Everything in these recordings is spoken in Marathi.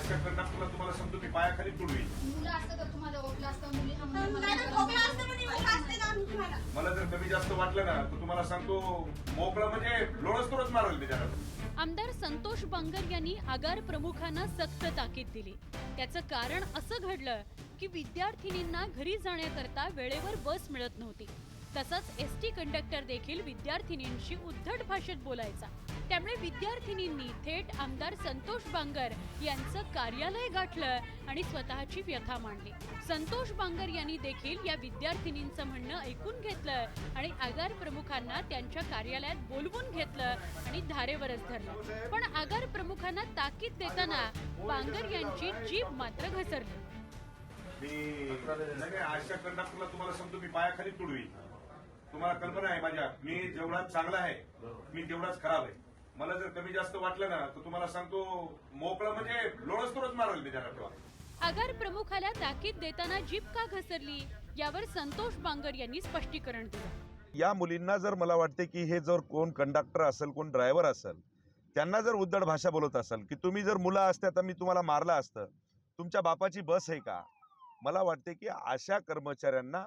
अशा कंडक्टरला तुम्हाला सांगतो की पायाखाली तुडवी. मुलं असतं तर तुम्हाला ओळखलं असतं, मुली मला जर कमी जास्त वाटलं ना तर तुम्हाला सांगतो मोकळं म्हणजे लोळच तोडच मारेल मी त्याला. आमदार संतोष बांगर यांनी आगार प्रमुखांना सक्त ताकीद दिली. त्याचं कारण असं घडलं की विद्यार्थिनींना घरी जाण्याकरता वेळेवर बस मिळत नव्हती. तसंच एसटी कंडक्टर देखील विद्यार्थिनींशी उद्धट भाषेत बोलायचा. त्यामुळे विद्यार्थिनींनी थेट आमदार संतोष बांगर यांचं कार्यालय गाठलं आणि स्वतःची व्यथा मांडली. संतोष बांगर यांनी देखील या विद्यार्थिनींचं म्हणणं ऐकून घेतलं आणि आगार प्रमुखांना त्यांच्या कार्यालयात बोलवून घेतलं आणि धारेवरच धरलं. पण आगार प्रमुखांना ताकीद देताना बांगर यांची जीभ मात्र घसरली. मी अशा कंडक्टरला तुम्हाला सांगतो मी पायाखाली तुडवी. तुम्हाला कल्पना आहे माझ्या, मी जेवढा चांगला आहे मी तेवढाच खराब आहे. मला जर कमी जास्त वाटलं ना तर तुम्हाला सांगतो मोकळं म्हणजे लोळच तोडच मारेल मी त्याला तेव्हा. आगार प्रमुखाला ताकीद देताना जीभ का घसरली यावर संतोष बांगर यांनी स्पष्टीकरण दिलं. या मुलींना जर मला वाटते की हे जर कोण कंडक्टर असेल, कोण ड्रायव्हर असेल, त्यांना जर उद्धट भाषा बोलत असेल की तुम्ही जर मुलं असत्या तर मी तुम्हाला मारलं असतं, तुमच्या बापाची बस आहे का, मला वाटते की अशा कर्मचाऱ्यांना,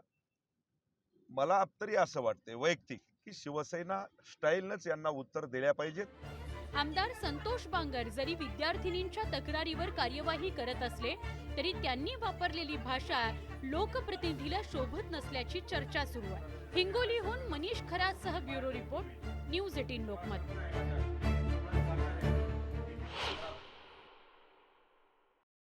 मला तरी असं वाटते वैयक्तिक, की शिवसेना स्टाईलनंच यांना उत्तर दिल्या पाहिजेत. आमदार संतोष बांगर जरी विद्यार्थिनींच्या तक्रारीवर कार्यवाही करत असले तरी त्यांनी वापरलेली भाषा लोकप्रतिनिधीला शोभत नसल्याची चर्चा सुरू आहे. हिंगोलीहून मनीष खरासह ब्युरो रिपोर्ट, न्यूज 18 लोकमत.